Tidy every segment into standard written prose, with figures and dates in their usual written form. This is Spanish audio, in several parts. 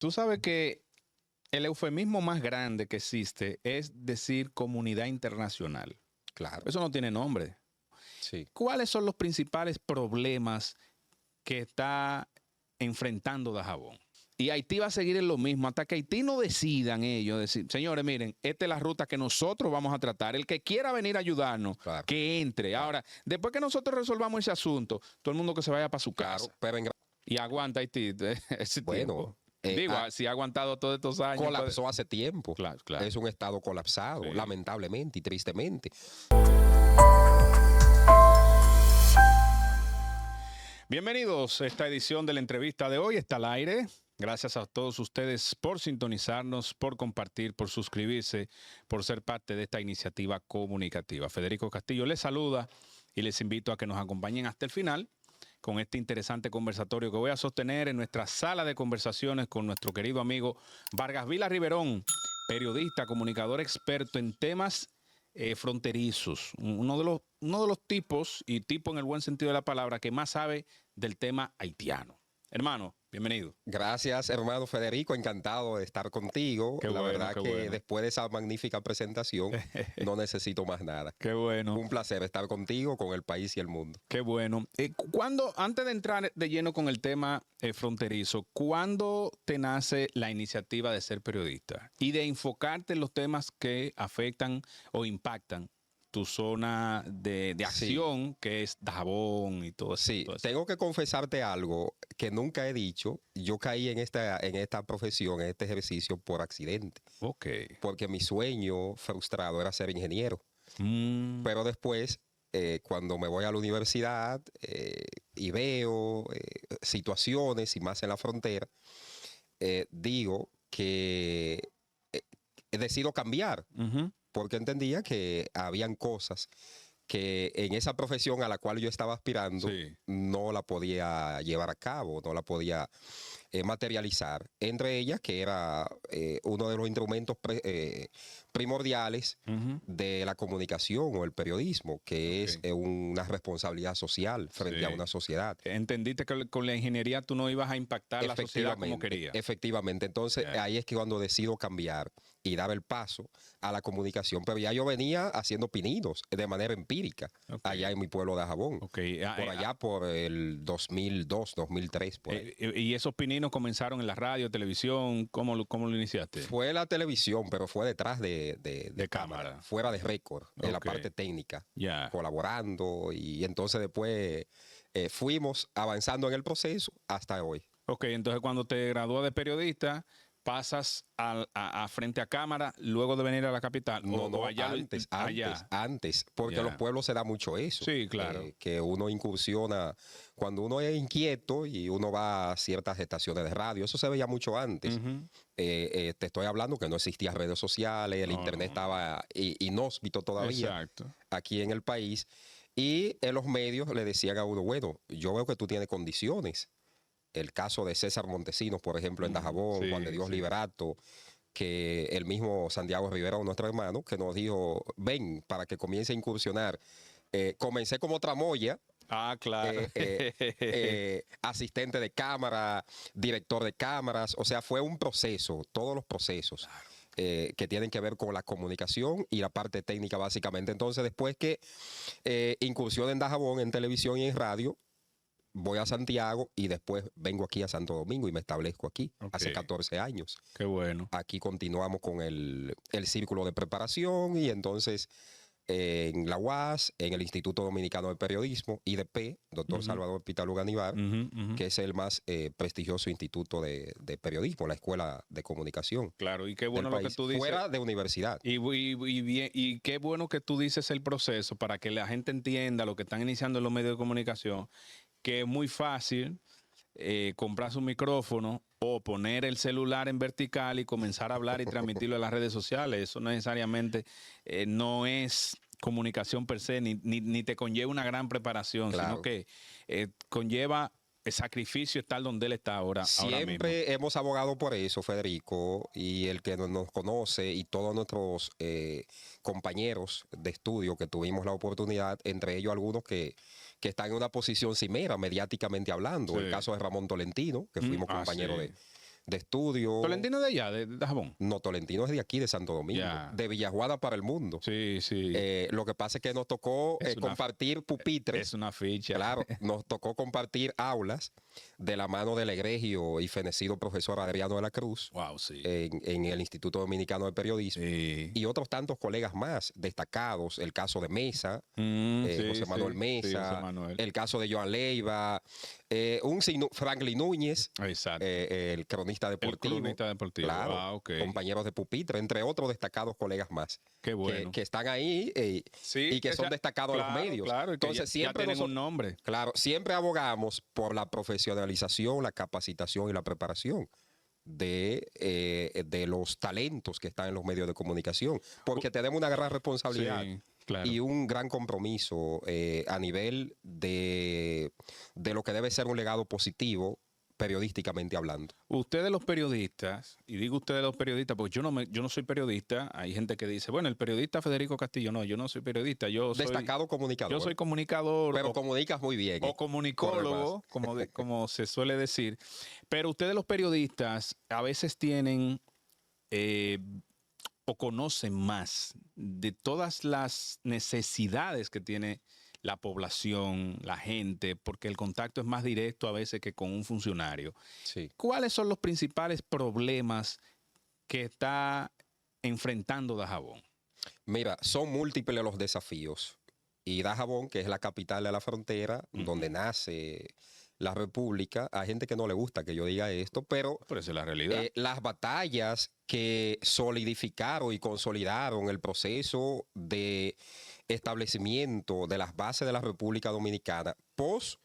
Tú sabes que el eufemismo más grande que existe es decir comunidad internacional. Claro, Eso no tiene nombre. sí. ¿Cuáles son los principales problemas que está enfrentando Dajabón? Y Haití va a seguir en lo mismo hasta que Haití no decidan ellos, decir, señores, miren, esta es la ruta que nosotros vamos a tratar. El que quiera venir a ayudarnos, Claro, que entre. claro. Ahora, después que nosotros resolvamos ese asunto, todo el mundo que se vaya para su Claro, casa. pero Y aguanta Haití ese tiempo. bueno, Digo, si ha aguantado todos estos años. colapsó hace tiempo. Claro, claro. Es un estado colapsado, Sí. lamentablemente y tristemente. Bienvenidos a esta edición de la entrevista de hoy. Está al aire. Gracias a todos ustedes por sintonizarnos, por compartir, por suscribirse, por ser parte de esta iniciativa comunicativa. Federico Castillo les saluda y les invito a que nos acompañen hasta el final con este interesante conversatorio que voy a sostener en nuestra sala de conversaciones con nuestro querido amigo Vargas Vila Riverón, periodista, comunicador experto en temas fronterizos, uno de los tipos, y tipo en el buen sentido de la palabra, que más sabe del tema haitiano. Hermano, bienvenido. Gracias, hermano Federico. Encantado de estar contigo. Qué La bueno, verdad qué que bueno. después de esa magnífica presentación no necesito más nada. Qué bueno. Un placer estar contigo, con el país y el mundo. Qué bueno. Antes de entrar de lleno con el tema fronterizo, ¿cuándo te nace la iniciativa de ser periodista y de enfocarte en los temas que afectan o impactan tu zona de acción, que es Dajabón y todo eso? Sí, tengo que confesarte algo que nunca he dicho. Yo caí en esta profesión, en este ejercicio por accidente. Ok. Porque mi sueño frustrado era ser ingeniero. Mm, Pero después, cuando me voy a la universidad y veo situaciones, y más en la frontera, digo que he decidido cambiar, ujú. porque entendía que habían cosas que en esa profesión a la cual yo estaba aspirando Sí. no la podía llevar a cabo, no la podía materializar. Entre ellas, que era uno de los instrumentos primordiales Ujú. de la comunicación o el periodismo, que es Ok. una responsabilidad social frente a Sí. una sociedad. Entendiste que con la ingeniería tú no ibas a impactar la sociedad como querías. Efectivamente. Entonces, Ya. ahí es que cuando decido cambiar y dar el paso a la comunicación, pero ya yo venía haciendo pininos de manera empírica, Ok. allá en mi pueblo de Ajabón, Ok. por allá por el 2002, 2003, por ahí. ¿Y esos pininos comenzaron en la radio, televisión? ¿Cómo lo iniciaste? Fue la televisión, pero fue detrás de De cámara. fuera de récord, en la Ok. parte técnica, Ya. colaborando, y entonces después fuimos avanzando en el proceso hasta hoy. Ok, entonces cuando te gradúas de periodista, pasas a frente a cámara luego de venir a la capital. No, allá, antes, porque Ya. en los pueblos se da mucho eso. Sí, claro. Que uno incursiona, cuando uno es inquieto y uno va a ciertas estaciones de radio, eso se veía mucho antes. Ujú. Te estoy hablando que no existían redes sociales, el No, internet no. estaba inhóspito todavía Exacto. aquí en el país. Y en los medios le decían a uno, bueno, yo veo que tú tienes condiciones. El caso de César Montesinos, por ejemplo, en Dajabón, Sí, Juan de Dios sí. Liberato, que el mismo Santiago Rivera, nuestro hermano, que nos dijo, ven, para que comience a incursionar. Comencé como tramoya, Ah, claro. asistente de cámara, director de cámaras, o sea, fue un proceso, todos los procesos. Que tienen que ver con la comunicación y la parte técnica básicamente. Entonces, después que incursioné en Dajabón, en televisión y en radio, voy a Santiago y después vengo aquí a Santo Domingo y me establezco aquí hace Ok. 14 años. Qué bueno. Aquí continuamos con el círculo de preparación y entonces en la UAS, en el Instituto Dominicano de Periodismo, IDP, doctor Ujú. Salvador Pitalu Ganivar, Ujú, ujú. que es el más prestigioso instituto de periodismo, la escuela de comunicación Claro, y qué del bueno lo que país, tú dices. fuera de universidad. Y qué bueno que tú dices el proceso para que la gente entienda lo que están iniciando en los medios de comunicación, que es muy fácil comprar su micrófono o poner el celular en vertical y comenzar a hablar y transmitirlo a las redes sociales. Eso necesariamente no es comunicación per se, ni te conlleva una gran preparación, Claro. sino que conlleva el sacrificio estar donde él está ahora mismo. Siempre hemos abogado por eso, Federico, y el que nos conoce y todos nuestros compañeros de estudio que tuvimos la oportunidad, entre ellos algunos que están en una posición cimera, mediáticamente hablando. Sí. El caso de Ramón Tolentino, que fuimos compañeros sí. de estudio. Tolentino de allá, de Dajabón. No, Tolentino es de aquí, de Santo Domingo, Ya. de Villajuana para el mundo. Sí, sí. Lo que pasa es que nos tocó Es una- compartir pupitres. Es una ficha. Claro, nos tocó compartir aulas de la mano del egregio y fenecido profesor Adriano de la Cruz Wow, sí. en el Instituto Dominicano de Periodismo. Sí. Y otros tantos colegas más destacados, el caso de Mesa, Sí, José Manuel sí, Mesa, sí, José Manuel. el caso de Joan Leiva, Franklin Núñez, Exacto. el cronista El deportivo. cronista deportivo. Claro, Ah, ok. compañeros de pupitre, entre otros destacados colegas más. Qué bueno. Que están ahí Sí, y que son ya- destacados en los claro, medios. Claro, y que Entonces, ya siempre tienen nosotros- un nombre. Claro, siempre abogamos por la profesionalización, la capacitación y la preparación de los talentos que están en los medios de comunicación, porque tenemos una gran responsabilidad Sí, claro. y un gran compromiso a nivel de lo que debe ser un legado positivo periodísticamente hablando. Ustedes los periodistas, y digo ustedes los periodistas porque yo no soy periodista, hay gente que dice, bueno, el periodista Federico Castillo, no, yo no soy periodista, Destacado comunicador. yo soy comunicador pero o, comunicas muy bien. o comunicólogo, como se suele decir, pero ustedes los periodistas a veces tienen o conocen más de todas las necesidades que tiene la población, la gente, porque el contacto es más directo a veces que con un funcionario. Sí. ¿Cuáles son los principales problemas que está enfrentando Dajabón? Mira, son múltiples los desafíos. Y Dajabón, que es la capital de la frontera, donde nace la República, hay gente que no le gusta que yo diga esto, pero Pero esa es la realidad. las batallas que solidificaron y consolidaron el proceso de establecimiento de las bases de la República Dominicana post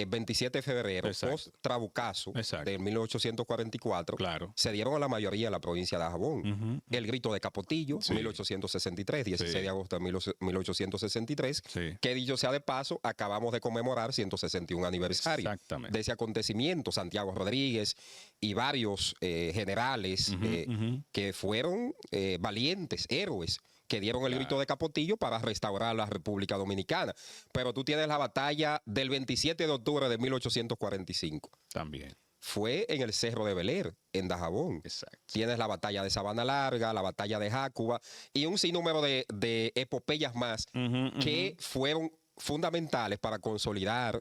27 de febrero, Exacto. post Trabucazo Exacto. de 1844, Claro. se dieron a la mayoría de la provincia de Dajabón. Ujú. El grito de Capotillo, Sí. 1863, 16 Sí. de agosto de 1863, Sí. que dicho sea de paso, acabamos de conmemorar 161 aniversario Exactamente. de ese acontecimiento. Santiago Rodríguez y varios generales Ujú. que fueron valientes, héroes, que dieron el grito Claro. de Capotillo para restaurar la República Dominicana. Pero tú tienes la batalla del 27 de octubre de 1845. También. Fue en el Cerro de Beler, en Dajabón. Exacto. Tienes la batalla de Sabana Larga, la batalla de Jácuba y un sinnúmero de epopeyas más Ujú, que fueron fundamentales para consolidar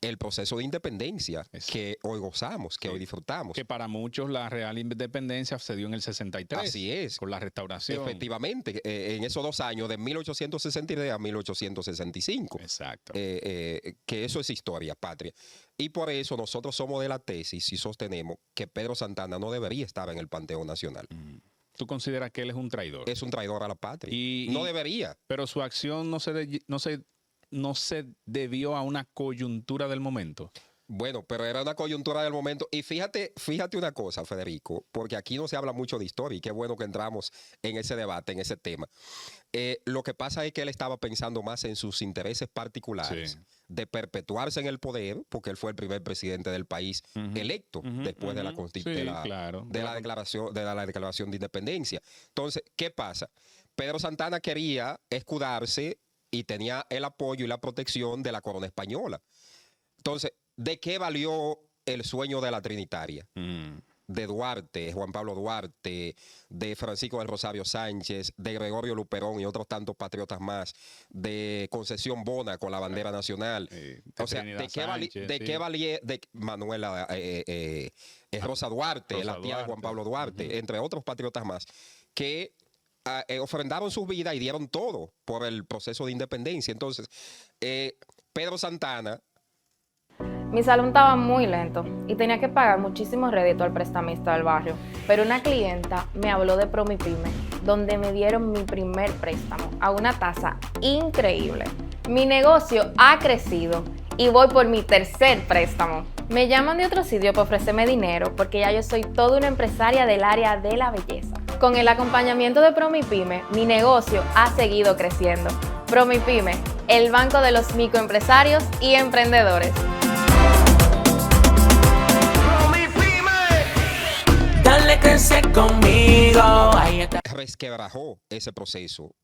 el proceso de independencia Exacto. que hoy gozamos, que Sí. hoy disfrutamos. que para muchos la real independencia se dio en el 63. Así es. Con la restauración. Efectivamente, en esos 2 años, de 1863 a 1865. Exacto. Que eso es historia, patria. Y por eso nosotros somos de la tesis y sostenemos que Pedro Santana no debería estar en el Panteón Nacional. ¿Tú consideras que él es un traidor? Es un traidor a la patria. Y- no y- debería. Pero su acción no se debió a una coyuntura del momento. Bueno, pero era una coyuntura del momento. Y fíjate una cosa, Federico, porque aquí no se habla mucho de historia y qué bueno que entramos en ese debate, en ese tema. Lo que pasa es que él estaba pensando más en sus intereses particulares Sí. de perpetuarse en el poder, porque él fue el primer presidente del país Ujú, electo ujú, después de la, ujú. consti- Sí, de la- claro. de la declaración de independencia. Entonces, ¿qué pasa? Pedro Santana quería escudarse y tenía el apoyo y la protección de la corona española. Entonces, ¿de qué valió el sueño de la Trinitaria? Mm. De Duarte, Juan Pablo Duarte, de Francisco del Rosario Sánchez, de Gregorio Luperón y otros tantos patriotas más, de Concesión Bona con la bandera nacional. O sea, Trinidad ¿de Sánchez, sí. qué valía de Manuela Rosa Duarte, Rosa la tía de Juan Duarte. Pablo Duarte, Ujú. entre otros patriotas más, que ofrendaron su vida y dieron todo por el proceso de independencia? Entonces, Pedro Santana. Mi salón estaba muy lento y tenía que pagar muchísimo rédito al prestamista del barrio, pero una clienta me habló de Promipyme, donde me dieron mi primer préstamo a una tasa increíble. Mi negocio ha crecido y voy por mi tercer préstamo. Me llaman de otro sitio para ofrecerme dinero porque ya yo soy toda una empresaria del área de la belleza. Con el acompañamiento de Promipyme, mi negocio ha seguido creciendo. Promipyme, el banco de los microempresarios y emprendedores. Dale crecer conmigo. Ahí está. Resquebrajó ese proceso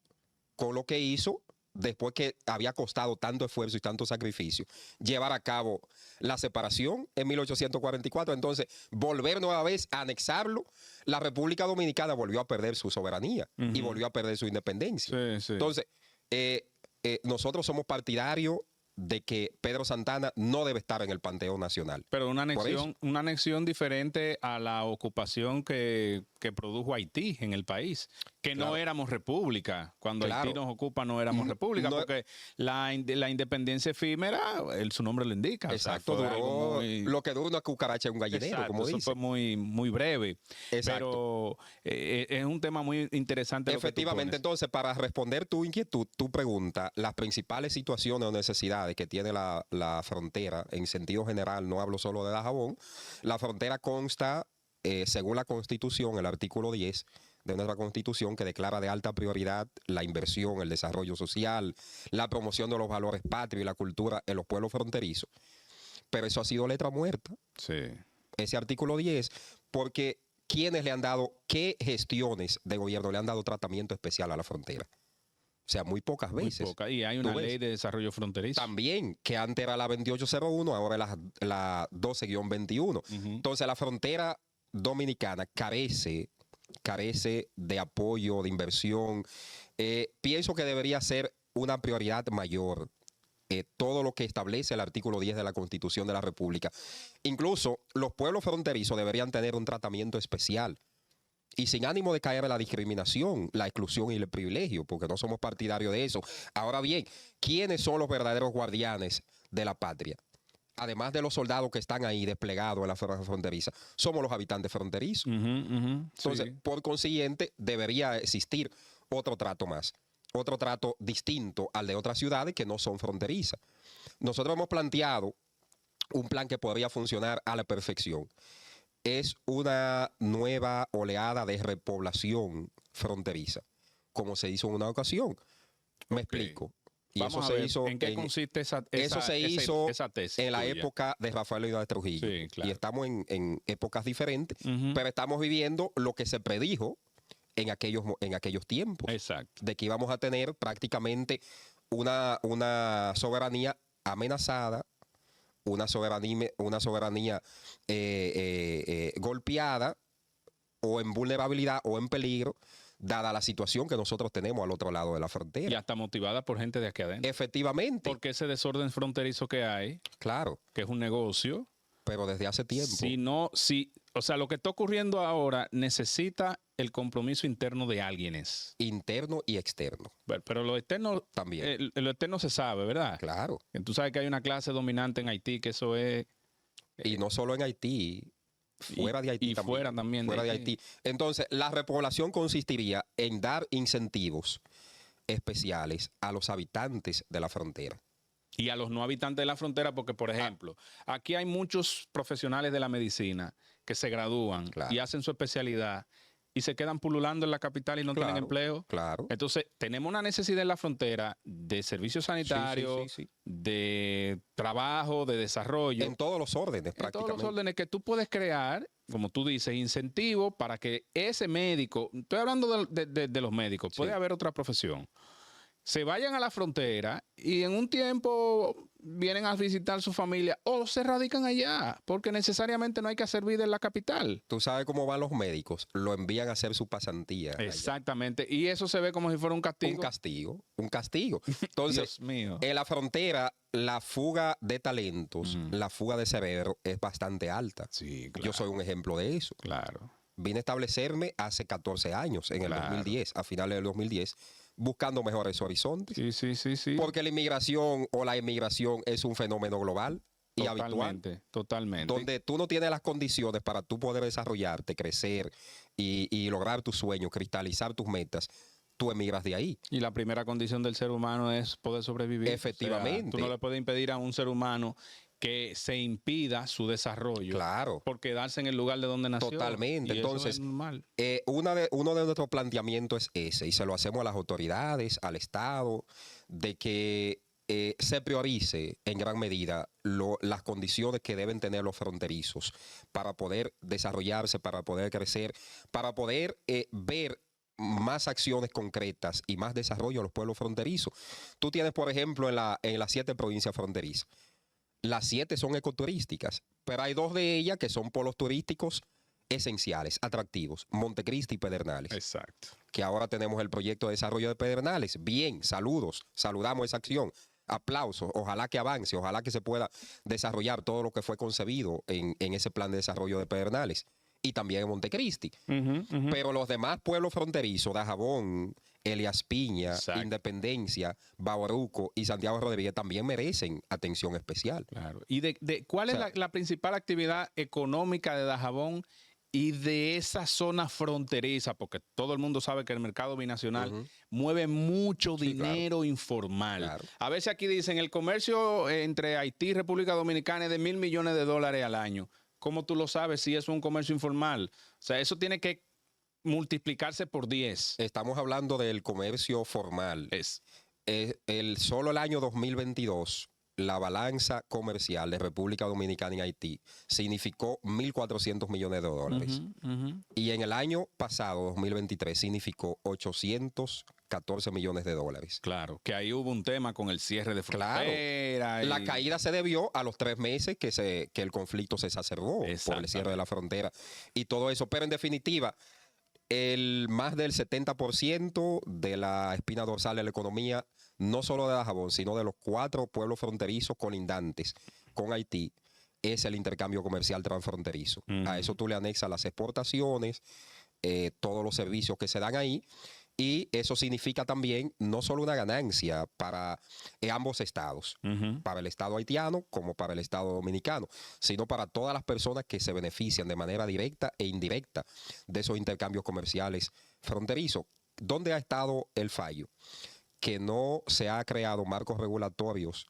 con lo que hizo después que había costado tanto esfuerzo y tanto sacrificio, llevar a cabo la separación en 1844. Entonces, volver nueva vez a anexarlo, la República Dominicana volvió a perder su soberanía y volvió a perder su independencia. Sí, sí. Entonces, nosotros somos partidarios de que Pedro Santana no debe estar en el Panteón Nacional. Pero una Por eso. una anexión diferente a la ocupación que produjo Haití en el país, que no Claro. éramos república. Cuando Claro. Haití nos ocupa no éramos república, no- porque la independencia efímera, su nombre lo indica. Exacto, o sea, fue algo duró muy- lo que dura una cucaracha en un gallinero, Exacto, como eso dice. fue muy, muy breve. Exacto. Pero es un tema muy interesante. lo que tú Efectivamente, pones. entonces, para responder tu inquietud, tu pregunta, las principales situaciones o necesidades que tiene la frontera, en sentido general, no hablo solo de Dajabón, la frontera consta, según la Constitución, el artículo 10 de nuestra Constitución, que declara de alta prioridad la inversión, el desarrollo social, la promoción de los valores patrios y la cultura en los pueblos fronterizos. Pero eso ha sido letra muerta, Sí. ese artículo 10, porque ¿quiénes le han dado, qué gestiones de gobierno le han dado tratamiento especial a la frontera? O sea, muy pocas Muy veces. poca. Y hay ¿Tú una ves? ley de desarrollo fronterizo. También, que antes era la 2801, ahora es la 12-21. Entonces, la frontera dominicana carece de apoyo, de inversión. Pienso que debería ser una prioridad mayor todo lo que establece el artículo 10 de la Constitución de la República. Incluso los pueblos fronterizos deberían tener un tratamiento especial. Y sin ánimo de caer en la discriminación, la exclusión y el privilegio, porque no somos partidarios de eso. Ahora bien, ¿quiénes son los verdaderos guardianes de la patria? Además de los soldados que están ahí desplegados en la zona fronteriza, somos los habitantes fronterizos. Entonces, Sí. por consiguiente, debería existir otro trato más, otro trato distinto al de otras ciudades que no son fronterizas. Nosotros hemos planteado un plan que podría funcionar a la perfección. Es una nueva oleada de repoblación fronteriza, como se hizo en una ocasión. Me Ok. explico. Y Vamos eso a se ver, hizo ¿en qué consiste esa eso se hizo esa tesis en la tuya? época de Rafael Leónidas Trujillo. Sí, claro. Y estamos en épocas diferentes, Ujú. pero estamos viviendo lo que se predijo en aquellos tiempos, Exacto. de que íbamos a tener prácticamente una soberanía amenazada, una soberanía golpeada o en vulnerabilidad o en peligro, dada la situación que nosotros tenemos al otro lado de la frontera. Y hasta motivada por gente de aquí adentro. Efectivamente, Porque ese desorden fronterizo que hay, claro, que es un negocio, pero desde hace tiempo. o sea, lo que está ocurriendo ahora necesita el compromiso interno de alguienes. Interno y externo, Bueno, pero lo externo, también. lo externo se sabe, ¿verdad? Claro. Que tú sabes que hay una clase dominante en Haití, que eso es... Y no solo en Haití, fuera de Haití y también. fuera también de Fuera de Haití. Haití. Entonces, la repoblación consistiría en dar incentivos especiales a los habitantes de la frontera. Y a los no habitantes de la frontera, porque, por ejemplo, aquí hay muchos profesionales de la medicina que se gradúan Claro. y hacen su especialidad y se quedan pululando en la capital y no tienen Claro, empleo. Claro. Entonces, tenemos una necesidad en la frontera de servicios sanitarios, Sí, sí, sí. de trabajo, de desarrollo. En todos los órdenes, En todos prácticamente. los órdenes que tú puedes crear, como tú dices, incentivos para que ese médico, estoy hablando de los médicos, puede Sí. haber otra profesión, se vayan a la frontera y en un tiempo vienen a visitar su familia o se radican allá, porque necesariamente no hay que hacer vida en la capital. Tú sabes cómo van los médicos, lo envían a hacer su pasantía. allá. Exactamente. Y eso se ve como si fuera un castigo. Un castigo, un castigo. Entonces, Dios mío. en la frontera, la fuga de talentos, la fuga de cerebro es bastante alta. Sí, claro. Yo soy un ejemplo de eso. Claro. Vine a establecerme hace 14 años, en el Claro. 2010, a finales del 2010, buscando mejores horizontes. Sí, sí, sí, sí. Porque la inmigración o la emigración es un fenómeno global y habitual, Totalmente, totalmente. donde tú no tienes las condiciones para tú poder desarrollarte, crecer y lograr tus sueños, cristalizar tus metas, tú emigras de ahí. Y la primera condición del ser humano es poder sobrevivir. Efectivamente. O sea, tú no le puedes impedir a un ser humano que se impida su desarrollo Claro. por quedarse en el lugar de donde nació. Totalmente. Y eso Entonces, es normal. Uno de nuestros planteamientos es ese, y se lo hacemos a las autoridades, al Estado, de que se priorice en gran medida las condiciones que deben tener los fronterizos para poder desarrollarse, para poder crecer, para poder ver más acciones concretas y más desarrollo a los pueblos fronterizos. Tú tienes, por ejemplo, en las 7 provincias fronterizas, las 7 son ecoturísticas, pero hay 2 de ellas que son polos turísticos esenciales, atractivos, Montecristi y Pedernales. Exacto. Que ahora tenemos el proyecto de desarrollo de Pedernales. Bien, saludamos esa acción. Aplausos, ojalá que avance, ojalá que se pueda desarrollar todo lo que fue concebido en ese plan de desarrollo de Pedernales y también en Montecristi. Pero los demás pueblos fronterizos, Dajabón, Elías Piña, Exacto. Independencia, Bauruco y Santiago Rodríguez también merecen atención especial. Claro. ¿Y cuál es O sea, la principal actividad económica de Dajabón y de esa zona fronteriza? Porque todo el mundo sabe que el mercado binacional mueve mucho dinero informal. Claro. A veces aquí dicen el comercio entre Haití y República Dominicana es de $1.000 millones al año. ¿Cómo tú lo sabes si es un comercio informal? O sea, eso tiene que multiplicarse por 10. Estamos hablando del comercio formal. Solo el año 2022, la balanza comercial de República Dominicana y Haití significó $1.400 millones. Y en el año pasado, 2023, significó $814 millones. Claro, que ahí hubo un tema con el cierre de Claro. frontera. La caída se debió a los 3 meses que el conflicto se exacerbó por el cierre de la frontera y todo eso. Pero en definitiva, más del 70% de la espina dorsal de la economía, no solo de Dajabón, sino de los 4 pueblos fronterizos colindantes con Haití, es el intercambio comercial transfronterizo. A eso tú le anexas las exportaciones, todos los servicios que se dan ahí, y eso significa también no solo una ganancia para ambos estados, para el estado haitiano como para el estado dominicano, sino para todas las personas que se benefician de manera directa e indirecta de esos intercambios comerciales fronterizos. ¿Dónde ha estado el fallo? Que no se ha creado marcos regulatorios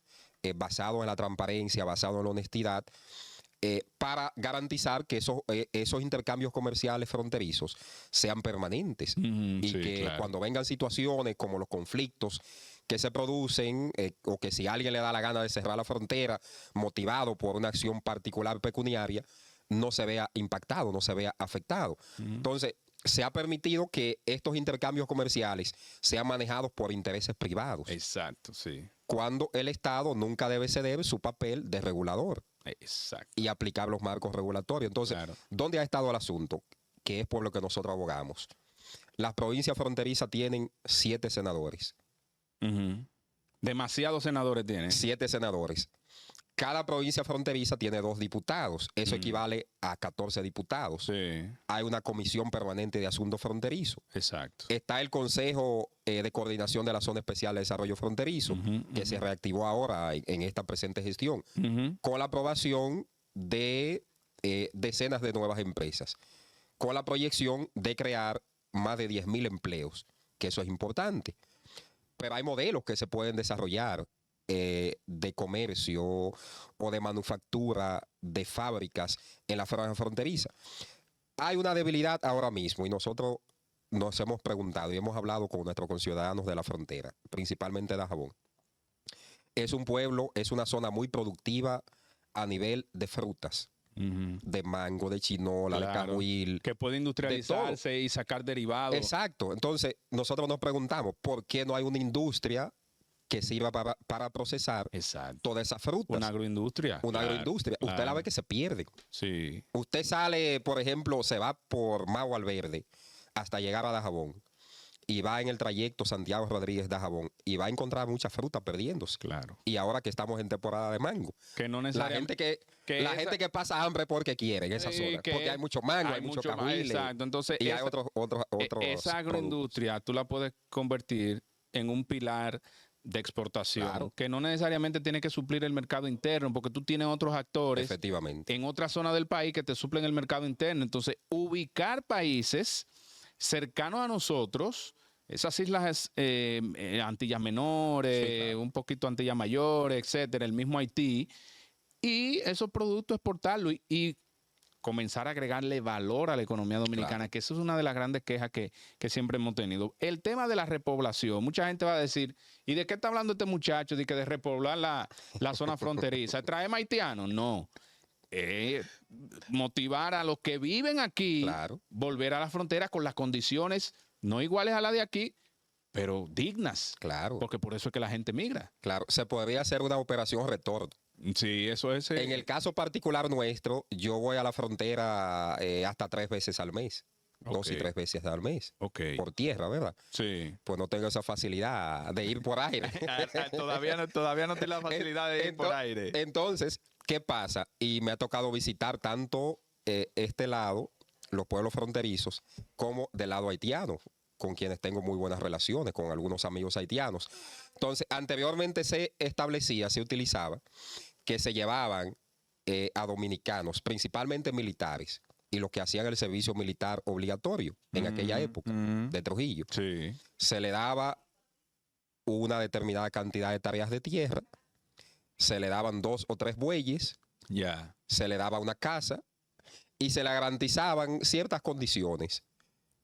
basados en la transparencia, basados en la honestidad, para garantizar que esos intercambios comerciales fronterizos sean permanentes y sí, que claro. cuando vengan situaciones como los conflictos que se producen o que si alguien le da la gana de cerrar la frontera motivado por una acción particular pecuniaria, no se vea impactado, no se vea afectado. Entonces, se ha permitido que estos intercambios comerciales sean manejados por intereses privados, Exacto, sí. cuando el Estado nunca debe ceder su papel de regulador Exacto. y aplicar los marcos regulatorios. Entonces, Claro. ¿dónde ha estado el asunto? Que es por lo que nosotros abogamos. Las provincias fronterizas tienen 7 senadores. Demasiados senadores tienen. 7 senadores. Cada provincia fronteriza tiene 2 diputados. Eso equivale a 14 diputados. Sí, Hay una comisión permanente de asuntos fronterizos. exacto. Está el Consejo de Coordinación de la Zona Especial de Desarrollo Fronterizo, que se reactivó ahora en esta presente gestión, con la aprobación de decenas de nuevas empresas, con la proyección de crear más de 10.000 empleos, que eso es importante. Pero hay modelos que se pueden desarrollar de comercio o de manufactura de fábricas en la franja fronteriza. Hay una debilidad ahora mismo y nosotros nos hemos preguntado y hemos hablado con nuestros conciudadanos de la frontera, principalmente de Dajabón. Es un pueblo, es una zona muy productiva a nivel de frutas, de mango, de chinola, de cahuil. Que puede industrializarse y sacar derivados. Exacto. Entonces, nosotros nos preguntamos por qué no hay una industria que sirva para procesar todas esas frutas. Una agroindustria. Una agroindustria. Claro. Usted la ve que se pierde. Sí. Usted sale, por ejemplo, se va por Mau al Verde hasta llegar a Dajabón y va en el trayecto Santiago Rodríguez Dajabón y va a encontrar mucha fruta perdiéndose. Claro. Y ahora que estamos en temporada de mango. Que no La necesariamente... gente que pasa hambre porque quiere en esa zona. Porque hay mucho mango, hay mucho cahuil. Exacto. Entonces, y hay otros esa agroindustria tú la puedes convertir en un pilar de exportación, que no necesariamente tiene que suplir el mercado interno, porque tú tienes otros actores efectivamente en otra zona del país que te suplen el mercado interno. Entonces, ubicar países cercanos a nosotros, esas islas Antillas Menores, un poquito Antillas Mayores, etcétera, el mismo Haití, y esos productos exportarlos y comenzar a agregarle valor a la economía dominicana, que eso es una de las grandes quejas que siempre hemos tenido. El tema de la repoblación, mucha gente va a decir, ¿y de qué está hablando este muchacho? De que de repoblar la zona fronteriza. ¿Trae haitianos? No. Motivar a los que viven aquí, volver a la frontera con las condiciones no iguales a la de aquí, pero dignas. Claro, Porque por eso es que la gente migra. claro. Se podría hacer una operación retorno. Sí, eso es. En el caso particular nuestro, yo voy a la frontera hasta 3 veces al mes. 2 y Ok. 3 veces al mes. Ok. Por tierra, ¿verdad? Sí. Pues no tengo esa facilidad de ir por aire. todavía no tiene la facilidad de ir por aire. Entonces, ¿qué pasa? Y me ha tocado visitar tanto este lado, los pueblos fronterizos, como del lado haitiano, con quienes tengo muy buenas relaciones, con algunos amigos haitianos. Entonces, anteriormente se establecía, se utilizaba, que se llevaban a dominicanos, principalmente militares, y los que hacían el servicio militar obligatorio en aquella época de Trujillo. Sí. Se le daba una determinada cantidad de tareas de tierra, se le daban 2 o 3 bueyes, Ya. se le daba una casa y se le garantizaban ciertas condiciones.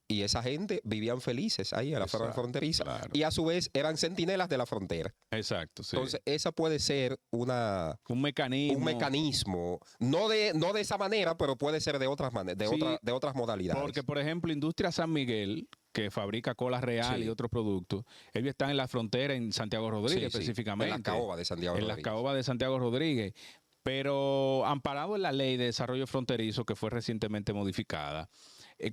Y esa gente vivían felices ahí en la zona Exacto, fronteriza. claro. Y a su vez eran centinelas de la frontera. Exacto. Sí. Entonces, esa puede ser un mecanismo. un mecanismo, no de esa manera, pero puede ser de otras maneras, Sí, de otras modalidades. Porque, por ejemplo, Industria San Miguel, que fabrica cola real Sí. y otros productos, ellos están en la frontera en Santiago Rodríguez Sí, sí, específicamente. en la caoba de Santiago En las Rodríguez. caobas de Santiago Rodríguez. Pero amparado en la ley de desarrollo fronterizo que fue recientemente modificada,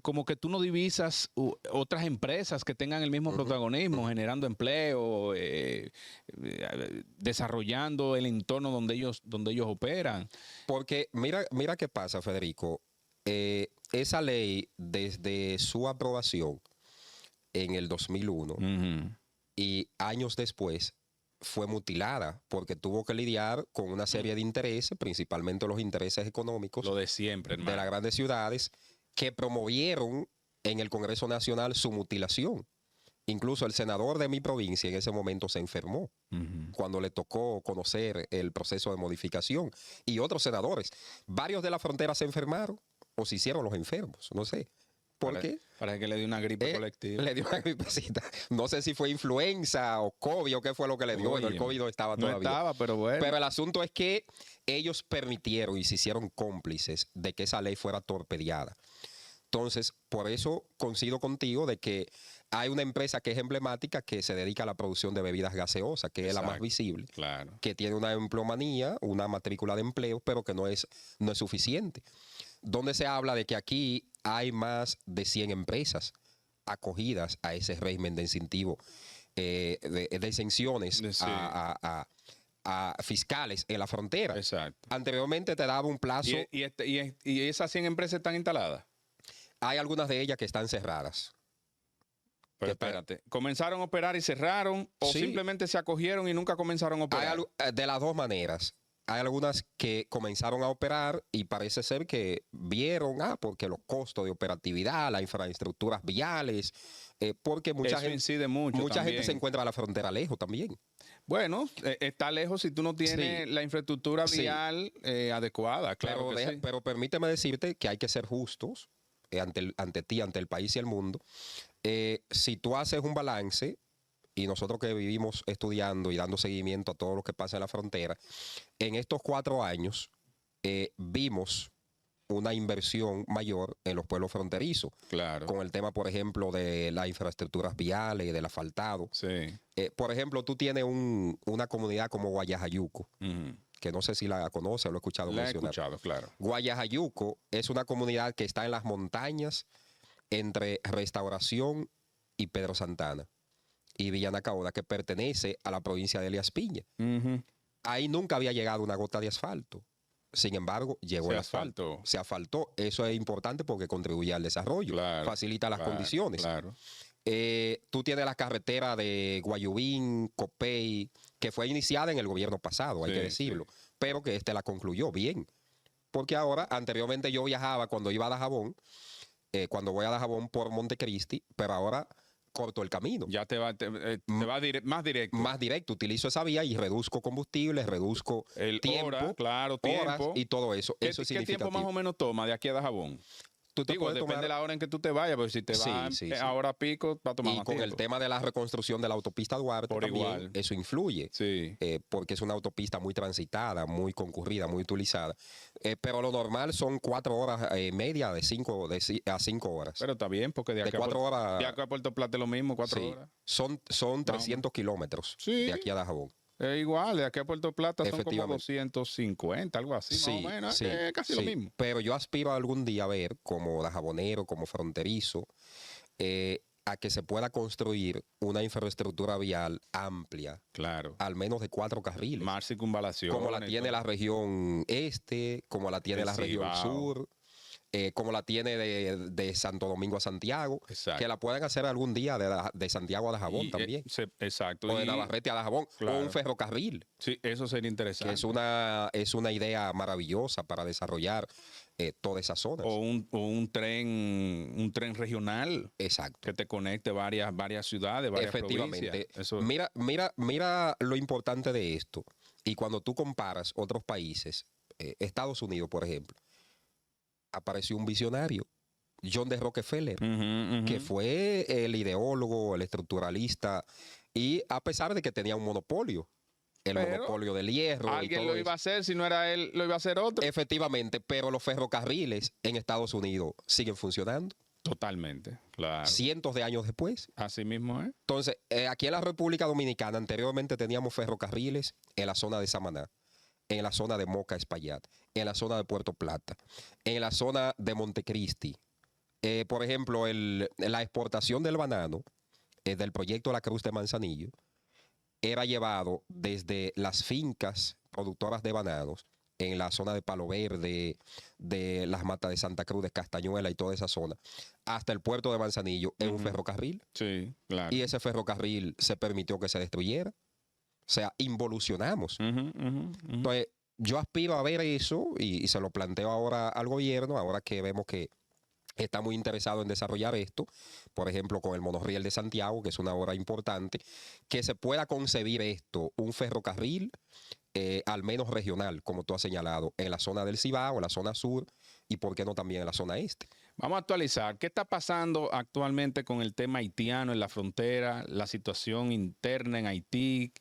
como que tú no divisas otras empresas que tengan el mismo protagonismo, generando empleo, desarrollando el entorno donde ellos operan. Porque mira qué pasa, Federico. Esa ley, desde su aprobación en el 2001 Ujú. y años después, fue mutilada porque tuvo que lidiar con una serie de intereses, principalmente los intereses económicos Lo de siempre, de hermano. las grandes ciudades, que promovieron en el Congreso Nacional su mutilación. Incluso el senador de mi provincia en ese momento se enfermó Ujú. cuando le tocó conocer el proceso de modificación. Y otros senadores, varios de la frontera se enfermaron o se hicieron los enfermos, no sé. ¿Por qué? Para que le dé una gripe colectiva. Le dio una gripecita. No sé si fue influenza o COVID o qué fue lo que le dio. Bueno, el Oye, COVID no estaba No todavía. estaba, pero bueno. Pero el asunto es que ellos permitieron y se hicieron cómplices de que esa ley fuera torpedeada. Entonces, por eso coincido contigo de que hay una empresa que es emblemática que se dedica a la producción de bebidas gaseosas, que es la más Exacto. visible, Claro. que tiene una empleomanía, una matrícula de empleo, pero que no es suficiente. Donde se habla de que aquí hay más de 100 empresas acogidas a ese régimen de incentivo, de exenciones Sí. a fiscales en la frontera. Exacto. Anteriormente te daba un plazo, ¿Y esas 100 empresas están instaladas? hay algunas de ellas que están cerradas. Pero Que- espérate, ¿comenzaron a operar y cerraron o Sí. simplemente se acogieron y nunca comenzaron a Hay operar? de las dos maneras. Hay algunas que comenzaron a operar y parece ser que vieron, porque los costos de operatividad, las infraestructuras viales, porque mucha Eso gente, incide mucho mucha gente también. se encuentra a la frontera lejos también. Bueno, está lejos si tú no tienes Sí. la infraestructura Sí. vial adecuada, claro Pero, que sí. pero permíteme decirte que hay que ser justos ante ti, ante el país y el mundo. Si tú haces un balance, y nosotros que vivimos estudiando y dando seguimiento a todo lo que pasa en la frontera, en estos 4 años vimos una inversión mayor en los pueblos fronterizos, Claro. con el tema, por ejemplo, de las infraestructuras viales, del asfaltado. Sí. Por ejemplo, tú tienes una comunidad como Guayajayuco, Ujú. que no sé si la conoces o lo he escuchado La he mencionar. escuchado, claro. Guayajayuco es una comunidad que está en las montañas entre Restauración y Pedro Santana y Villa Nacaona, que pertenece a la provincia de Elías Piña. Ujú. Ahí nunca había llegado una gota de asfalto. Sin embargo, llegó Se el asfalto. asfaltó. Se asfaltó. Eso es importante porque contribuye al desarrollo, Claro, facilita las claro, condiciones. Claro. Tú tienes la carretera de Guayubín, Copey, que fue iniciada en el gobierno pasado, hay Sí, que decirlo, pero que la concluyó bien. Porque ahora, anteriormente yo viajaba cuando iba a Dajabón, cuando voy a Dajabón por Montecristi, pero ahora corto el camino. Ya te va más directo. Más directo, utilizo esa vía y reduzco combustible, reduzco El tiempo, hora, claro, horas tiempo. y todo eso. Eso es ¿Qué tiempo significativo. más o menos toma de aquí a Dajabón? tú te Digo, puedes depende tomar... de la hora en que tú te vayas, porque si te Sí, vas sí, sí. ahora pico, va a tomar Y más con el tiempo. tema de la reconstrucción de la autopista Duarte Por también, igual. eso influye. Sí. Porque es una autopista muy transitada, muy concurrida, muy utilizada. Pero lo normal son 4 horas y media a 5 horas. Pero está bien, porque de De acá, 4 horas... de acá a Puerto Plata es lo mismo, 4 sí, horas. son 300 kilómetros Sí. de aquí a Dajabón. Es igual, de aquí a Puerto Plata son como Efectivamente. 250, algo así, más o menos. Sí, Es casi lo sí. mismo. Pero yo aspiro algún día a ver, como dajabonero, como fronterizo, a que se pueda construir una infraestructura vial amplia, Claro. al menos de 4 carriles, Más circunvalación. como la tiene la región este, como la tiene El la región Cibao. sur, como la tiene de Santo Domingo a Santiago, Exacto. que la puedan hacer algún día de Santiago a Dajabón también, Exacto. o de Y- Navarrete a Dajabón, o Claro. un ferrocarril, sí, eso sería que interesante. es una idea maravillosa para desarrollar todas esas zonas. O un tren regional Exacto. que te conecte varias ciudades, varias Efectivamente. provincias. Eso, Mira lo importante de esto. Y cuando tú comparas otros países, Estados Unidos, por ejemplo, apareció un visionario, John D. Rockefeller, Ujú, ujú. que fue el ideólogo, el estructuralista, y a pesar de que tenía un monopolio, el Pero monopolio del hierro y alguien todo lo iba a eso. hacer, si no era él, lo iba a hacer otro. Efectivamente, pero los ferrocarriles en Estados Unidos siguen funcionando Totalmente, claro. cientos de años después. Así mismo es. Entonces, aquí en la República Dominicana anteriormente teníamos ferrocarriles en la zona de Samaná, en la zona de Moca Espaillat, en la zona de Puerto Plata, en la zona de Montecristi. Por ejemplo, la exportación del banano del proyecto La Cruz de Manzanillo era llevado desde las fincas productoras de bananos en la zona de Palo Verde, de las matas de Santa Cruz, de Castañuela y toda esa zona, hasta el puerto de Manzanillo en un Ujú. ferrocarril. Sí, claro. Y ese ferrocarril se permitió que se destruyera. O sea, involucionamos. Ujú, ujú, ujú. Entonces, yo aspiro a ver eso y se lo planteo ahora al gobierno, ahora que vemos que está muy interesado en desarrollar esto, por ejemplo, con el monorriel de Santiago, que es una obra importante, que se pueda concebir esto, un ferrocarril, al menos regional, como tú has señalado, en la zona del Cibao, en la zona sur, y por qué no también en la zona este. Vamos a actualizar. ¿Qué está pasando actualmente con el tema haitiano en la frontera, la situación interna en Haití,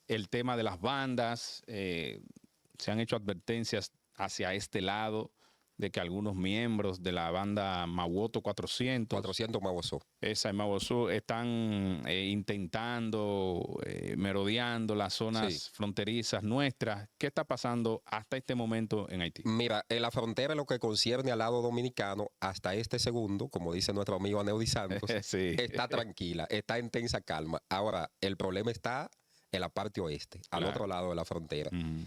el tema de las bandas? Se han hecho advertencias hacia este lado de que algunos miembros de la banda Mawoto 400, 400 Mauazó. esa en Mawozo, están intentando, merodeando las zonas Sí. fronterizas nuestras. ¿Qué está pasando hasta este momento en Haití? Mira, en la frontera, en lo que concierne al lado dominicano, hasta este segundo, como dice nuestro amigo Aneudi Santos, Sí. está tranquila, está en tensa calma. Ahora, el problema está en la parte oeste, al Claro. otro lado de la frontera. Ujú.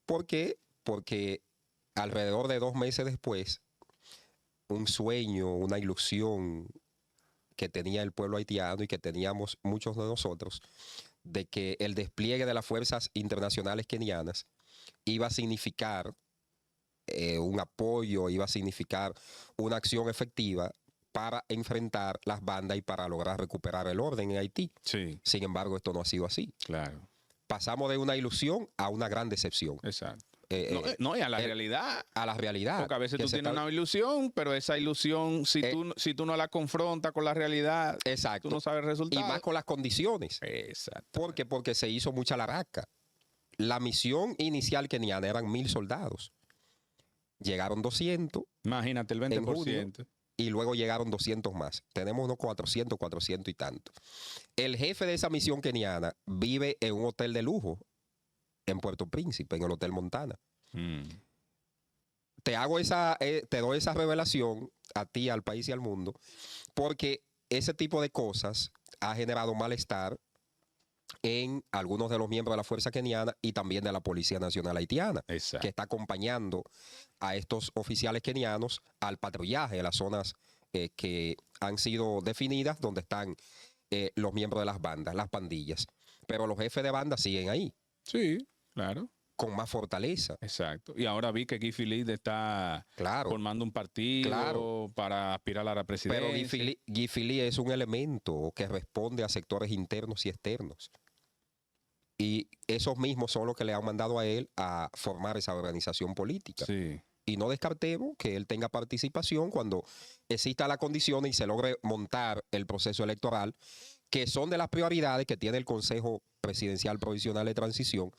¿Por qué? Porque alrededor de 2 meses después, un sueño, una ilusión que tenía el pueblo haitiano y que teníamos muchos de nosotros, de que el despliegue de las fuerzas internacionales kenianas iba a significar un apoyo, iba a significar una acción efectiva para enfrentar las bandas y para lograr recuperar el orden en Haití. Sí, Sin embargo, esto no ha sido así. claro. Pasamos de una ilusión a una gran decepción. Exacto. Eh, No, y a la el- realidad. a la realidad. Porque a veces que tú se tienes está- una ilusión, pero esa ilusión, si tú no la confrontas con la realidad, Exacto. tú no sabes el Y resultado. más con las condiciones. Exacto. ¿Por qué? Porque se hizo mucha laraca. La misión inicial keniana eran 1,000 soldados. Llegaron 200 Imagínate el en 20%. y luego llegaron 200 más. Tenemos unos 400 y tanto. El jefe de esa misión keniana vive en un hotel de lujo en Puerto Príncipe, en el Hotel Montana. Mm. Te doy esa revelación a ti, al país y al mundo, porque ese tipo de cosas ha generado malestar en algunos de los miembros de la Fuerza Keniana y también de la Policía Nacional Haitiana, Exacto. que está acompañando a estos oficiales kenianos al patrullaje de las zonas que han sido definidas, donde están los miembros de las bandas, las pandillas. Pero los jefes de banda siguen ahí, Sí, claro. con más fortaleza. Exacto. Y ahora vi que Guy Philippe está Claro. formando un partido Claro. para aspirar a la presidencia. Pero Guy Philippe es un elemento que responde a sectores internos y externos. Y esos mismos son los que le han mandado a él a formar esa organización política. Sí. y no descartemos que él tenga participación cuando exista la condición y se logre montar el proceso electoral, que son de las prioridades que tiene el Consejo Presidencial Provisional de Transición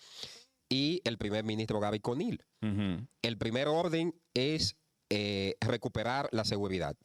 y el primer ministro Gary Conil. El primer orden es recuperar la seguridad.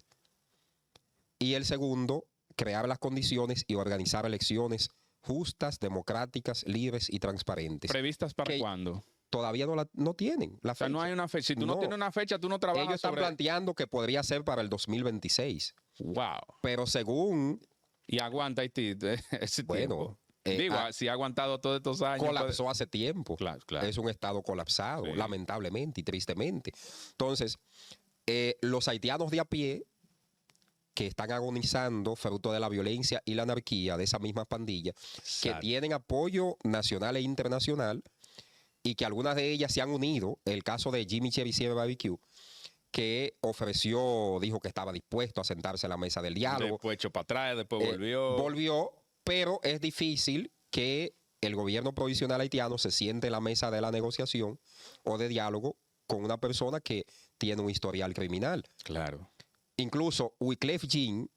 Y el segundo, crear las condiciones y organizar elecciones justas, democráticas, libres y transparentes. ¿Previstas para que cuándo? Todavía no tienen la O sea, fecha. no hay una fecha. Si tú no No. tienes una fecha, tú no trabajas Ellos están sobre... planteando que podría ser para el 2026. Wow. Pero según, Y aguanta Haití ese bueno, tiempo. Digo, si ha aguantado todos estos años. colapsó hace tiempo. Claro, claro. Es un estado colapsado, Sí. lamentablemente y tristemente. Entonces, los haitianos de a pie que están agonizando fruto de la violencia y la anarquía de esa misma pandilla, que Exacto. tienen apoyo nacional e internacional y que algunas de ellas se han unido. El caso de Jimmy Chevisier Barbecue, que dijo que estaba dispuesto a sentarse a la mesa del diálogo. Después echó para atrás, después volvió. Volvió, pero es difícil que el gobierno provisional haitiano se siente en la mesa de la negociación o de diálogo con una persona que tiene un historial criminal. Claro. Incluso Wyclef Jean,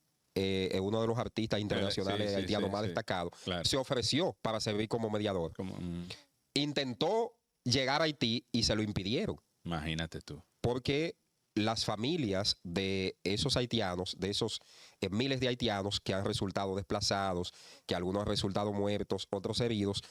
uno de los artistas internacionales haitianos más destacados, claro. se ofreció para servir como mediador. Intentó llegar a Haití y se lo impidieron, Imagínate tú. porque las familias de esos haitianos, de esos miles de haitianos que han resultado desplazados, que algunos han resultado muertos, otros heridos,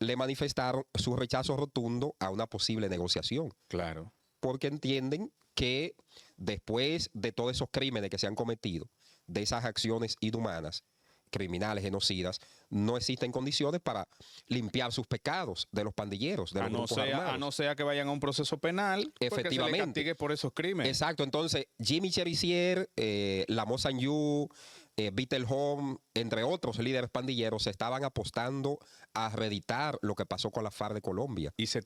le manifestaron su rechazo rotundo a una posible negociación, Claro. porque entienden que después de todos esos crímenes que se han cometido, de esas acciones inhumanas, criminales, genocidas, no existen condiciones para limpiar sus pecados de los pandilleros, de los grupos armados. A no ser que vayan a un proceso penal, Efectivamente. porque se le castigue por esos crímenes. Exacto, entonces Jimmy Chevisier, Lamo Sanyu, Vittel Home, entre otros líderes pandilleros, se estaban apostando a reeditar lo que pasó con la FARC de Colombia. Y se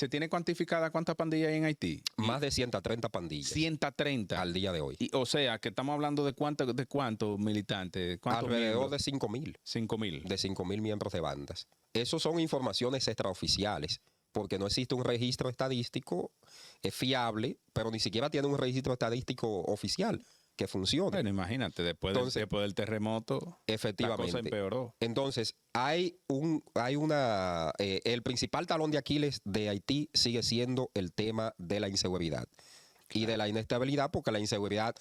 tiene cuantificada cuántas pandillas hay en Haití. Más de 130 pandillas 130. al día de hoy. O sea, que estamos hablando de cuántos militantes. Alrededor de 5.000. 5.000. De 5.000 miembros de bandas. Esas son informaciones extraoficiales, porque no existe un registro estadístico fiable, pero ni siquiera tiene un registro estadístico oficial que funcione. Bueno, imagínate, después del terremoto, efectivamente, la cosa empeoró. Entonces, el principal talón de Aquiles de Haití sigue siendo el tema de la inseguridad. Y de la inestabilidad, porque la inseguridad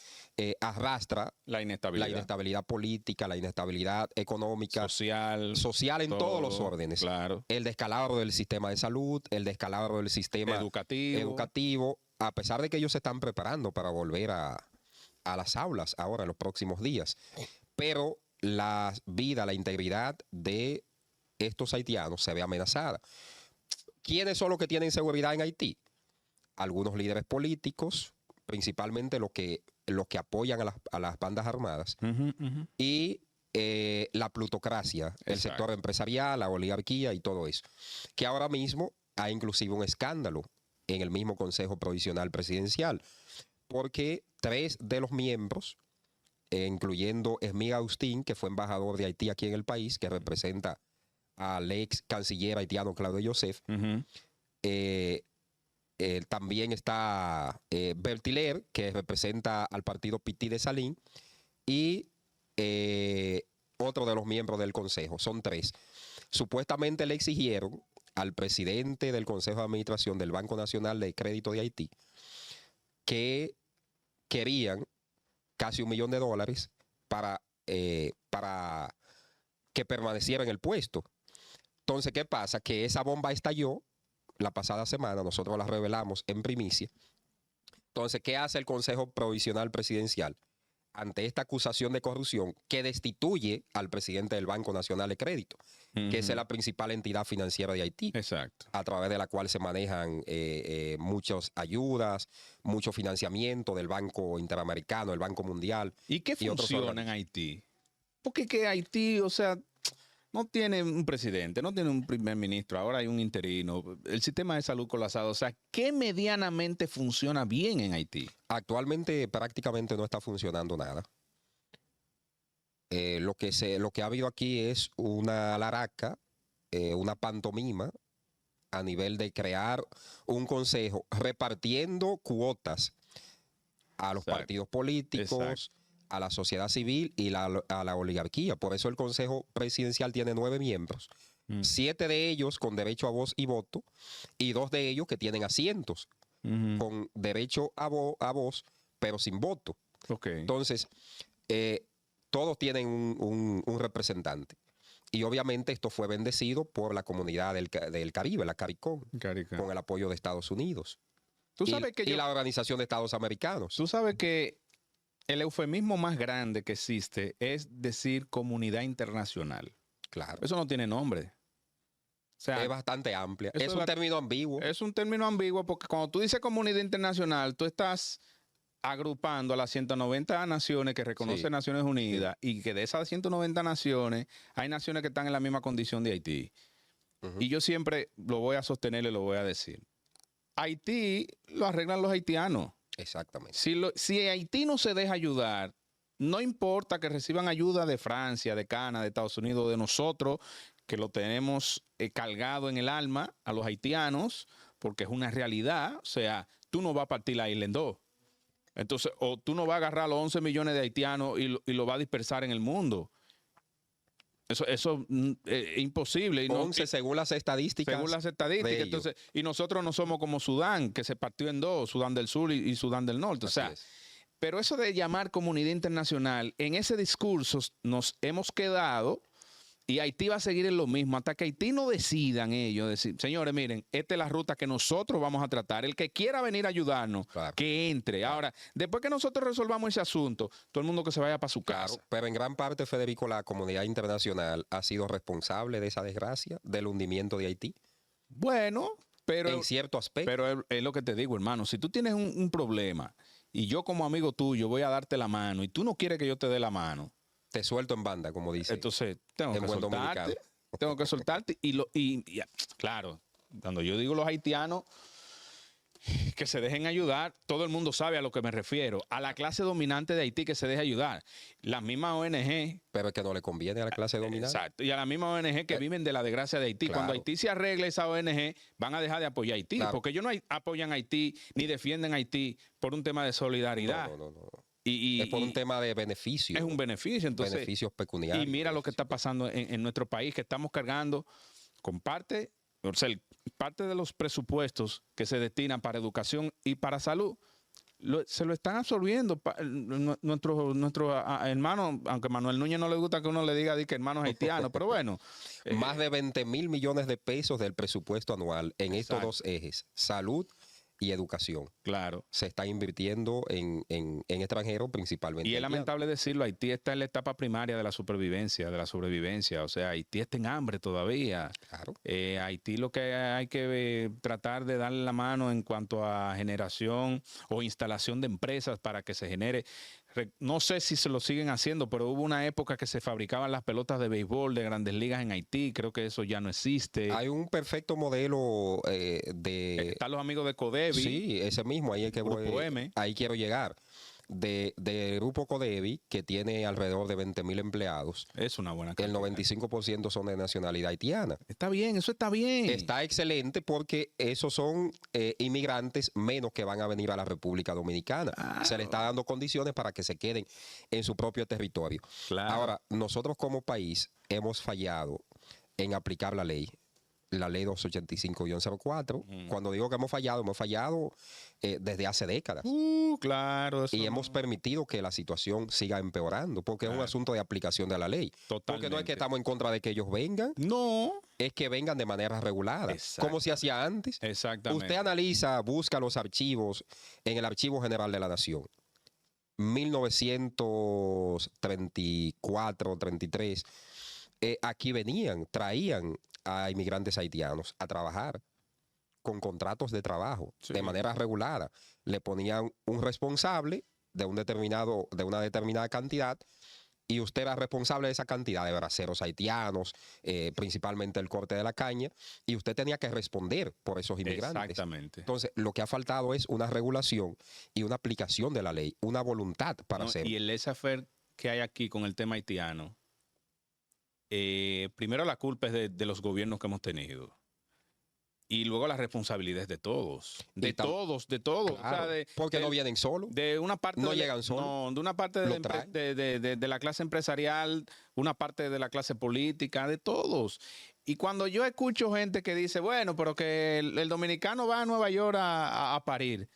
arrastra La inestabilidad política, la inestabilidad económica, social en todo, todos los órdenes. Claro. El descalabro del sistema de salud, el descalabro del sistema educativo, a pesar de que ellos se están preparando para volver a las aulas ahora en los próximos días. Pero la vida, la integridad de estos haitianos se ve amenazada. ¿Quiénes son los que tienen seguridad en Haití? Algunos líderes políticos, principalmente los que apoyan a las bandas armadas, y la plutocracia, el sector empresarial, la oligarquía y todo eso. Que ahora mismo hay inclusive un escándalo en el mismo Consejo Provisional Presidencial, porque 3 de los miembros, incluyendo Esmir Agustín, que fue embajador de Haití aquí en el país, que representa al ex canciller haitiano Claudio Joseph, también está Bertiler, que representa al partido Piti de Salín, y otro de los miembros del Consejo. Son 3. Supuestamente le exigieron al presidente del Consejo de Administración del Banco Nacional de Crédito de Haití que querían casi $1 millón para que permaneciera en el puesto. Entonces, ¿qué pasa? Que esa bomba estalló la pasada semana, nosotros la revelamos en primicia. Entonces, ¿qué hace el Consejo Provisional Presidencial ante esta acusación de corrupción que destituye al presidente del Banco Nacional de Crédito, que es la principal entidad financiera de Haití? Exacto. A través de la cual se manejan muchas ayudas, mucho financiamiento del Banco Interamericano, el Banco Mundial. ¿Y qué otros funciona en organismos. Haití? Porque que Haití, o sea, no tiene un presidente, no tiene un primer ministro, ahora hay un interino, el sistema de salud colapsado. O sea, ¿qué medianamente funciona bien en Haití? Actualmente prácticamente no está funcionando nada. Lo que ha habido aquí es una laraca, una pantomima a nivel de crear un consejo repartiendo cuotas a los Exacto. partidos políticos, Exacto. a la sociedad civil y a la oligarquía. Por eso el Consejo Presidencial tiene 9 miembros, 7 de ellos con derecho a voz y voto y 2 de ellos que tienen asientos con derecho a voz, pero sin voto. Ok. Entonces, todos tienen un representante. Y obviamente esto fue bendecido por la comunidad del Caribe, la CARICOM, Carica. con el apoyo de Estados Unidos Tú y, sabes que y la Organización de Estados Americanos. tú sabes que el eufemismo más grande que existe es decir comunidad internacional. Claro. Eso no tiene nombre. O sea, Es bastante amplia. eso Es es un la- término ambiguo. es un término ambiguo porque cuando tú dices comunidad internacional, tú estás agrupando a las 190 naciones que reconoce Sí. Naciones Unidas y que de esas 190 naciones hay naciones que están en la misma condición de Haití. Ujú. Y yo siempre lo voy a sostener y lo voy a decir. Haití lo arreglan los haitianos. Exactamente. Si Haití no se deja ayudar, no importa que reciban ayuda de Francia, de Canadá, de Estados Unidos, de nosotros, que lo tenemos cargado en el alma a los haitianos, porque es una realidad. O sea, tú no vas a partir la isla en dos. Entonces, o tú no vas a agarrar a los 11 millones de haitianos y lo vas a dispersar en el mundo. Eso es imposible. Y no- 11 según las estadísticas. según las de estadísticas. ellos. Entonces, y nosotros no somos como Sudán, que se partió en dos, Sudán del Sur y Sudán del Norte. O Así sea, es. pero eso de llamar comunidad internacional, en ese discurso nos hemos quedado y Haití va a seguir en lo mismo hasta que Haití no decidan ellos, decir, señores, miren, esta es la ruta que nosotros vamos a tratar. El que quiera venir a ayudarnos, Claro. que entre. Ahora, después que nosotros resolvamos ese asunto, todo el mundo que se vaya para su Claro, casa. pero en gran parte, Federico, la comunidad internacional ha sido responsable de esa desgracia, del hundimiento de Haití, Bueno, pero... en cierto aspecto. Pero es lo que te digo, hermano. Si tú tienes un problema y yo como amigo tuyo voy a darte la mano y tú no quieres que yo te dé la mano, Te suelto en banda, como dice. entonces tengo en que buen soltarte. dominicano. Tengo que soltarte. Claro, cuando yo digo los haitianos que se dejen ayudar, todo el mundo sabe a lo que me refiero. A la clase dominante de Haití que se deje ayudar. Las mismas ONG. Pero es que no le conviene a la clase dominante. Exacto. Y a la misma ONG que viven de la desgracia de Haití. Claro. Cuando Haití se arregle esa ONG, van a dejar de apoyar a Haití. Claro. Porque ellos no apoyan a Haití ni defienden a Haití por un tema de solidaridad. No. Y Es por un tema de beneficio. es un beneficio. Entonces, beneficios pecuniarios. y mira lo que está pasando en nuestro país, que estamos cargando con parte de los presupuestos que se destinan para educación y para salud. Se lo están absorbiendo nuestros hermanos, aunque a Manuel Núñez no le gusta que uno le diga que hermanos haitianos, pero bueno. Más de 20,000 millones de pesos del presupuesto anual en estos Exacto. dos ejes, salud y educación. Claro. Se está invirtiendo en extranjeros principalmente. Y es haitianos. lamentable decirlo, Haití está en la etapa primaria de la sobrevivencia. O sea, Haití está en hambre todavía. Claro. Haití lo que hay que tratar de darle la mano en cuanto a generación o instalación de empresas para que se genere. No sé si se lo siguen haciendo, pero hubo una época que se fabricaban las pelotas de béisbol de Grandes Ligas en Haití. Creo que eso ya no existe. Hay un perfecto modelo de... Están los amigos de Codevi. Sí, ese mismo, ahí es que Grupo voy, M. ahí quiero llegar. De Grupo Codevi, que tiene alrededor de 20,000 empleados, Es una buena el cantidad. 95% son de nacionalidad haitiana. Está bien, eso está bien. Está excelente porque esos son inmigrantes menos que van a venir a la República Dominicana. Se le está dando condiciones para que se queden en su propio territorio. Claro. Ahora, nosotros como país hemos fallado en aplicar la ley 285-04. Cuando digo que hemos fallado desde hace décadas. Claro. Eso Y hemos permitido que la situación siga empeorando, porque es un Claro. asunto de aplicación de la ley. Porque no es Totalmente. que estamos en contra de que ellos vengan, No. es que vengan de manera regulada, Exacto. como se hacía antes. Exactamente. Usted analiza, busca los archivos en el Archivo General de la Nación. 1934, 33, aquí traían a inmigrantes haitianos a trabajar con contratos de trabajo Sí. de manera regulada. Le ponían un responsable de una determinada cantidad y usted era responsable de esa cantidad de braceros haitianos, principalmente el corte de la caña, y usted tenía que responder por esos inmigrantes. Exactamente. Entonces, lo que ha faltado es una regulación y una aplicación de la ley, una voluntad para No, hacerlo. y el laissez-faire que hay aquí con el tema haitiano, primero la culpa es de los gobiernos que hemos tenido. Y luego la responsabilidad es de todos. De Y tam- todos, de todos. Claro, O sea, porque no vienen solos. de una parte No de, llegan solos. no, de una parte de Lo la, traen. de la clase empresarial, una parte de la clase política, de todos. Y cuando yo escucho gente que dice, bueno, pero que el dominicano va a Nueva York a parir,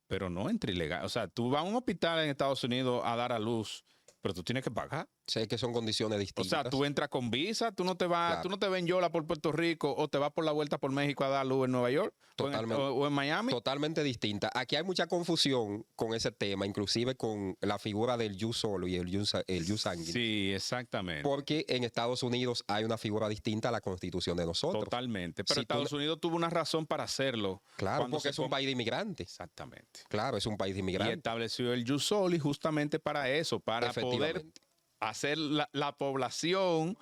pero no entre ilegal. O sea, tú vas a un hospital en Estados Unidos a dar a luz, pero tú tienes que pagar. Sé que son condiciones O distintas. sea, tú entras con visa, tú no te vas, Claro. tú no te ves en Yola por Puerto Rico o te vas por la vuelta por México a dar luz en Nueva York Totalmente. o en Miami. Totalmente distinta. Aquí hay mucha confusión con ese tema, inclusive con la figura del jus solo y el jus sanguinis. Sí, exactamente. Porque en Estados Unidos hay una figura distinta a la constitución de nosotros. Totalmente. Pero Si tú Estados Unidos tuvo una razón para hacerlo. Claro, cuando porque se es un com- país de inmigrantes. Exactamente. Claro, es un país de Y inmigrantes. estableció el Jus Soli justamente para eso, para poder Efectivamente. hacer la población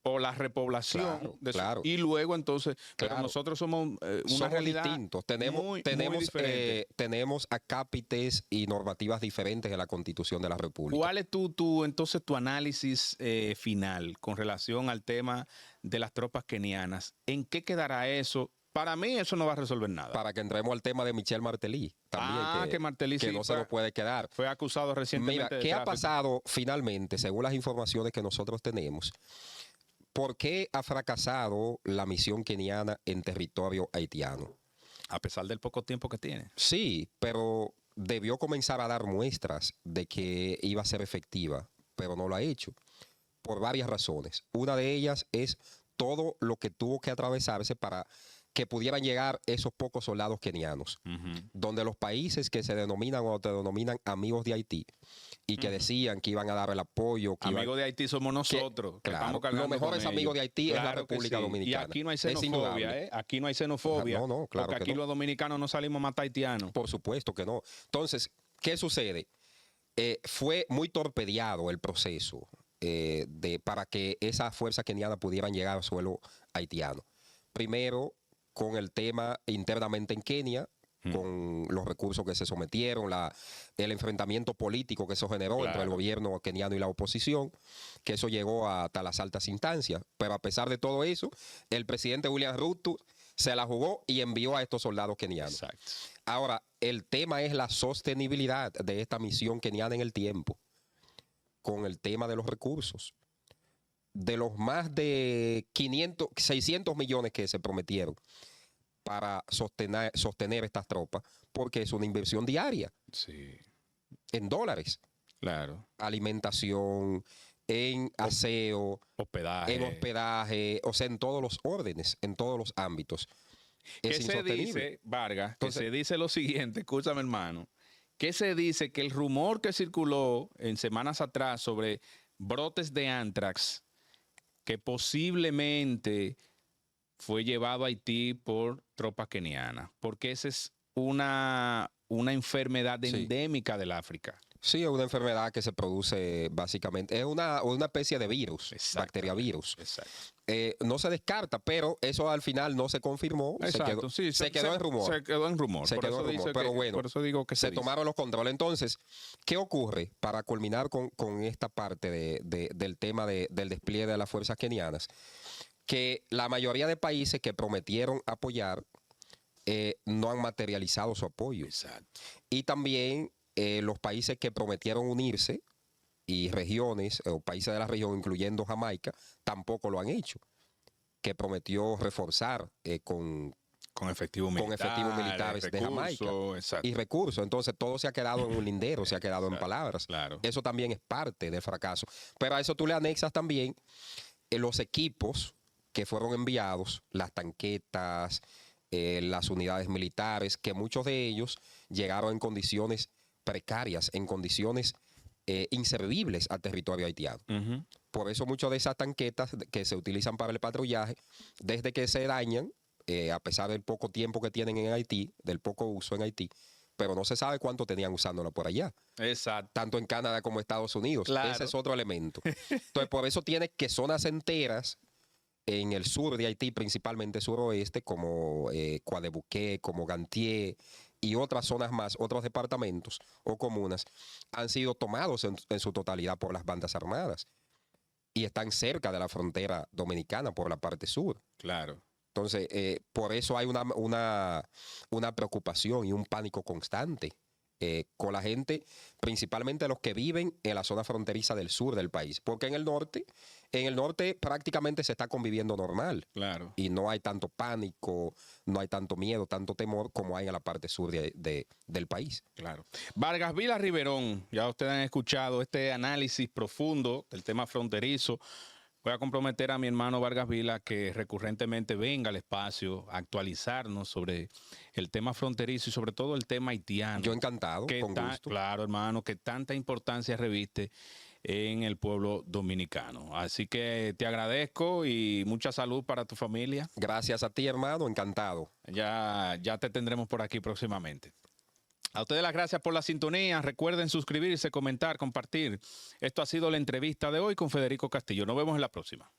o la repoblación Claro, de su- claro. y luego entonces, pero Claro. nosotros somos una Somos realidad distintos. muy diferente. Tenemos acápites y normativas diferentes en la Constitución de la República. ¿Cuál es entonces tu análisis final con relación al tema de las tropas kenianas? ¿En qué quedará eso? Para mí eso no va a resolver nada. Para que entremos al tema de Michel Martelly. También, que Martelly que sí no se nos puede quedar. fue acusado recientemente Mira, de ¿qué ha tráfico. pasado finalmente, según las informaciones que nosotros tenemos? ¿Por qué ha fracasado la misión keniana en territorio haitiano? A pesar del poco tiempo que tiene. Sí, pero debió comenzar a dar muestras de que iba a ser efectiva, pero no lo ha hecho, por varias razones. Una de ellas es todo lo que tuvo que atravesarse para que pudieran llegar esos pocos soldados kenianos, donde los países que se denominan o te denominan amigos de Haití y que decían que iban a dar el apoyo, que Amigos de Haití somos nosotros. que claro, estamos cargando los mejores con amigos ellos. de Haití es la Claro que República sí. Dominicana. Y aquí no hay Es xenofobia, indudable. ¿eh? Aquí no hay xenofobia. No, no, claro porque que aquí no. los dominicanos no salimos a matar haitianos. Por supuesto que no. Entonces, ¿qué sucede? Fue muy torpedeado el proceso para que esas fuerzas kenianas pudieran llegar al suelo haitiano. Primero, con el tema internamente en Kenia, con los recursos que se sometieron, el enfrentamiento político que eso generó entre el Claro. gobierno keniano y la oposición, que eso llegó hasta las altas instancias. Pero a pesar de todo eso, el presidente William Ruto se la jugó y envió a estos soldados kenianos. Exacto. Ahora, el tema es la sostenibilidad de esta misión keniana en el tiempo, con el tema de los recursos. De los más de 600 millones que se prometieron para sostener estas tropas, porque es una inversión diaria Sí, en dólares, claro. alimentación, en aseo, Hospedaje. en hospedaje, o sea, en todos los órdenes, en todos los ámbitos. ¿Qué Es se insostenible. dice, Vargas? Entonces- Que se dice lo siguiente, escúchame hermano, que se dice que el rumor que circuló en semanas atrás sobre brotes de antrax, que posiblemente fue llevado a Haití por tropas kenianas, porque esa es una enfermedad Sí. endémica del África. Sí, es una enfermedad que se produce básicamente, es una especie de virus, Exactamente. bacteriavirus. Exacto. No se descarta, pero eso al final no se confirmó, Exacto. Sí, se quedó en rumor. Se quedó en rumor. Se Por quedó eso en rumor, dice pero que- bueno, por eso digo que se dice. tomaron los controles. Entonces, ¿qué ocurre para culminar con esta parte del tema del despliegue de las fuerzas kenianas? Que la mayoría de países que prometieron apoyar no han materializado su apoyo. Exacto. Y también los países que prometieron unirse y regiones o países de la región, incluyendo Jamaica, tampoco lo han hecho. Que prometió reforzar con Con efectivos militares de Jamaica Exacto. y recursos. Entonces todo se ha quedado en un lindero, se ha quedado en palabras. Claro. Eso también es parte del fracaso. Pero a eso tú le anexas también los equipos que fueron enviados, las tanquetas, las unidades militares, que muchos de ellos llegaron en condiciones precarias, en condiciones inservibles al territorio haitiano. Ujú. Por eso muchas de esas tanquetas que se utilizan para el patrullaje, desde que se dañan, a pesar del poco tiempo que tienen en Haití, del poco uso en Haití, pero no se sabe cuánto tenían usándola por allá, Exacto. tanto en Canadá como en Estados Unidos. Claro. Ese es otro elemento. Entonces, por eso tiene que zonas enteras en el sur de Haití, principalmente suroeste, como Coadebuqué, como Gantier y otras zonas más, otros departamentos o comunas, han sido tomados en su totalidad por las bandas armadas y están cerca de la frontera dominicana por la parte sur. Claro. Entonces, por eso hay una preocupación y un pánico constante con la gente, principalmente los que viven en la zona fronteriza del sur del país, porque en el norte prácticamente se está conviviendo normal. Claro. Y no hay tanto pánico, no hay tanto miedo, tanto temor como hay en la parte sur del país. Claro. Vargas Vila Riverón, ya ustedes han escuchado este análisis profundo del tema fronterizo. Voy a comprometer a mi hermano Vargas Vila que recurrentemente venga al espacio a actualizarnos sobre el tema fronterizo y sobre todo el tema haitiano. Yo encantado, con gusto. Claro, hermano, que tanta importancia reviste en el pueblo dominicano. Así que te agradezco y mucha salud para tu familia. Gracias a ti, hermano, encantado. Ya te tendremos por aquí próximamente. A ustedes las gracias por la sintonía. Recuerden suscribirse, comentar, compartir. Esto ha sido la entrevista de hoy con Federico Castillo. Nos vemos en la próxima.